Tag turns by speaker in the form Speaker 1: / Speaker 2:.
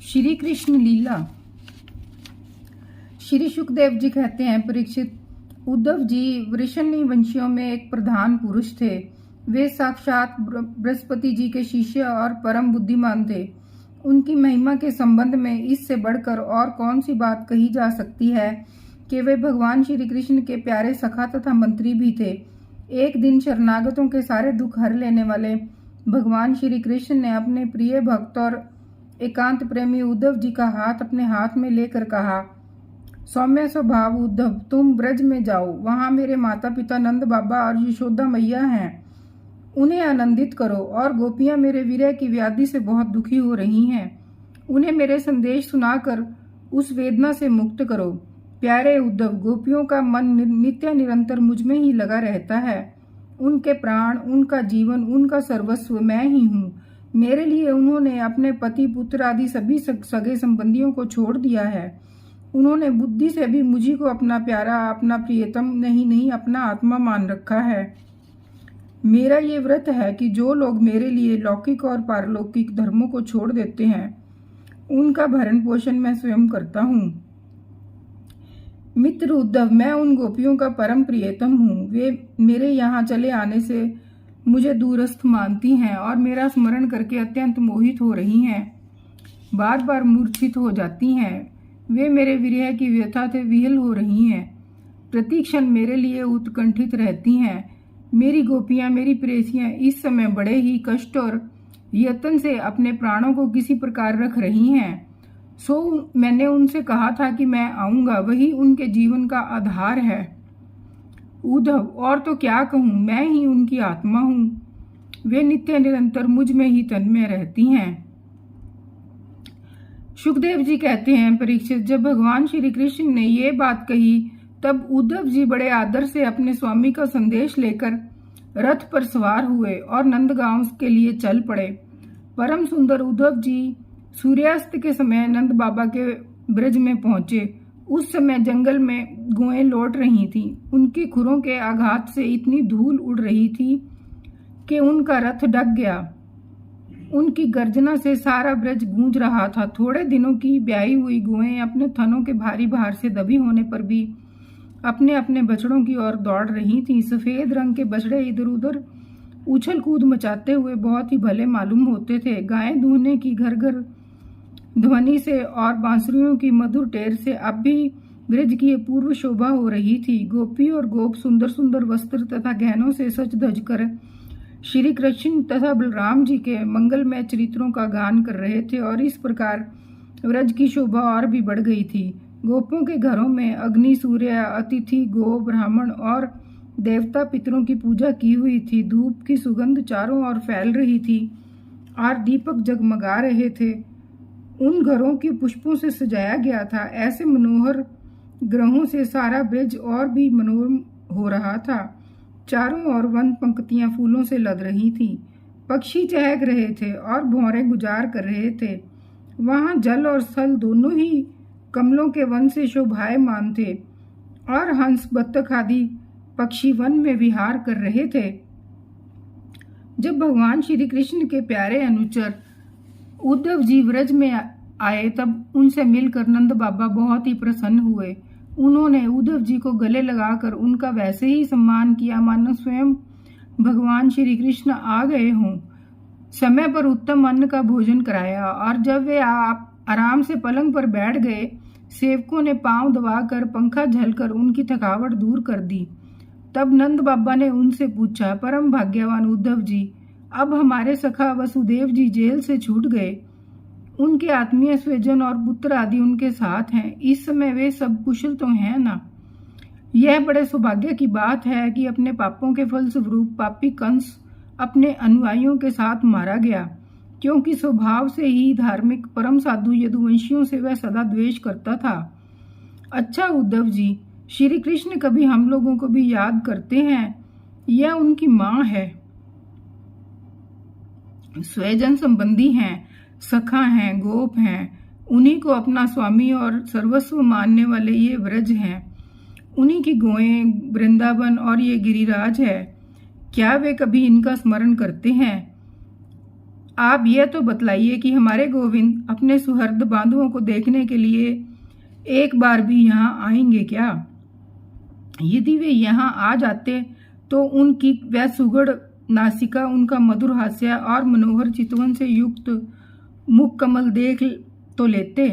Speaker 1: श्री कृष्ण लीला। श्री सुखदेव जी कहते हैं, परीक्षित, उद्धव जी वृषणी वंशियों में एक प्रधान पुरुष थे। वे साक्षात बृहस्पति जी के शिष्य और परम बुद्धिमान थे। उनकी महिमा के संबंध में इससे बढ़कर और कौन सी बात कही जा सकती है कि वे भगवान श्री कृष्ण के प्यारे सखा तथा मंत्री भी थे। एक दिन शरणागतों के सारे दुख हर लेने वाले भगवान श्री कृष्ण ने अपने प्रिय भक्त और एकांत प्रेमी उद्धव जी का हाथ अपने हाथ में लेकर कहा, सौम्य स्वभाव उद्धव, तुम ब्रज में जाओ। वहां मेरे माता पिता नंद बाबा और यशोदा मैया हैं। उन्हें आनंदित करो। और गोपियां मेरे विरह की व्याधि से बहुत दुखी हो रही हैं। उन्हें मेरे संदेश सुनाकर उस वेदना से मुक्त करो। प्यारे उद्धव, गोपियों का मन नित्य निरंतर मुझ में ही लगा रहता है। उनके प्राण, उनका जीवन, उनका सर्वस्व मैं ही हूँ। मेरे लिए उन्होंने अपने पति, पुत्र आदि सभी सगे संबंधियों को छोड़ दिया है। उन्होंने बुद्धि से भी मुझी को अपना प्यारा, अपना प्रियतम नहीं अपना आत्मा मान रखा है। मेरा ये व्रत है कि जो लोग मेरे लिए लौकिक और पारलौकिक धर्मों को छोड़ देते हैं, उनका भरण पोषण मैं स्वयं करता हूँ। मित्र उद्धव, मैं उन गोपियों का परम प्रियतम हूँ। वे मेरे यहाँ चले आने से मुझे दूरस्थ मानती हैं और मेरा स्मरण करके अत्यंत मोहित हो रही हैं, बार बार मूर्छित हो जाती हैं। वे मेरे विरह की व्यथा से विहल हो रही हैं, प्रतिक्षण मेरे लिए उत्कंठित रहती हैं। मेरी गोपियां, मेरी प्रेयसियां इस समय बड़े ही कष्ट और यत्न से अपने प्राणों को किसी प्रकार रख रही हैं। सो मैंने उनसे कहा था कि मैं आऊंगा, वही उनके जीवन का आधार है। उद्धव, और तो क्या कहूँ, मैं ही उनकी आत्मा हूँ। वे नित्य निरंतर मुझ में ही तन्मय रहती हैं। सुखदेव जी कहते हैं, परीक्षित, जब भगवान श्री कृष्ण ने ये बात कही तब उद्धव जी बड़े आदर से अपने स्वामी का संदेश लेकर रथ पर सवार हुए और नंदगांव के लिए चल पड़े। परम सुंदर उद्धव जी सूर्यास्त के समय नंद बाबा के ब्रज में पहुंचे। उस समय जंगल में गौएं लौट रही थीं। उनकी खुरों के आघात से इतनी धूल उड़ रही थी कि उनका रथ ढक गया। उनकी गर्जना से सारा ब्रज गूंज रहा था। थोड़े दिनों की ब्याही हुई गौएं अपने थनों के भारी भार से दबी होने पर भी अपने अपने बछड़ों की ओर दौड़ रही थीं। सफेद रंग के बछड़े इधर उधर उछल कूद मचाते हुए बहुत ही भले मालूम होते थे। गायें दूहने की घर घर ध्वनि से और बांसुरियों की मधुर टेर से अब भी ब्रज की अपूर्व शोभा हो रही थी। गोपी और गोप सुंदर सुंदर वस्त्र तथा गहनों से सज धज कर श्री कृष्ण तथा बलराम जी के मंगलमय चरित्रों का गान कर रहे थे और इस प्रकार व्रज की शोभा और भी बढ़ गई थी। गोपों के घरों में अग्नि, सूर्य, अतिथि, गो, ब्राह्मण और देवता पितरों की पूजा की हुई थी। धूप की सुगंध चारों ओर फैल रही थी और दीपक जगमगा रहे थे। उन घरों की पुष्पों से सजाया गया था। ऐसे मनोहर ग्रहों से सारा ब्रज और भी मनोरम हो रहा था। चारों ओर वन पंक्तियां फूलों से लद रही थीं। पक्षी चहक रहे थे और भौरें गुजार कर रहे थे। वहां जल और स्थल दोनों ही कमलों के वन से शोभायमान थे और हंस, बत्तख आदि पक्षी वन में विहार कर रहे थे। जब भगवान श्री कृष्ण के प्यारे अनुचर उद्धव जी व्रज में आए तब उनसे मिलकर नंद बाबा बहुत ही प्रसन्न हुए। उन्होंने उद्धव जी को गले लगाकर उनका वैसे ही सम्मान किया मानो स्वयं भगवान श्री कृष्ण आ गए हों। समय पर उत्तम अन्न का भोजन कराया और जब वे आराम से पलंग पर बैठ गए, सेवकों ने पांव दबाकर पंखा झलकर उनकी थकावट दूर कर दी। तब नंद बाबा ने उनसे पूछा, परम भाग्यवान उद्धव जी, अब हमारे सखा वसुदेव जी जेल से छूट गए। उनके आत्मीय स्वजन और पुत्र आदि उनके साथ हैं। इस समय वे सब कुशल तो हैं ना? यह बड़े सौभाग्य की बात है कि अपने पापों के फलस्वरूप पापी कंस अपने अनुयायियों के साथ मारा गया, क्योंकि स्वभाव से ही धार्मिक परम साधु यदुवंशियों से वह सदा द्वेष करता था। अच्छा उद्धव जी, श्री कृष्ण कभी हम लोगों को भी याद करते हैं। यह उनकी माँ है, स्वजन संबंधी हैं, सखा हैं, गोप हैं। उन्हीं को अपना स्वामी और सर्वस्व मानने वाले ये व्रज हैं। उन्हीं की गौएं, वृंदावन और ये गिरिराज है। क्या वे कभी इनका स्मरण करते हैं? आप यह तो बतलाइए कि हमारे गोविंद अपने सुहृद बांधवों को देखने के लिए एक बार भी यहाँ आएंगे क्या? यदि वे यहाँ आ जाते तो उनकी वह सुघड़ नासिका, उनका मधुर हास्य और मनोहर चितवन से युक्त मुख कमल देख तो लेते।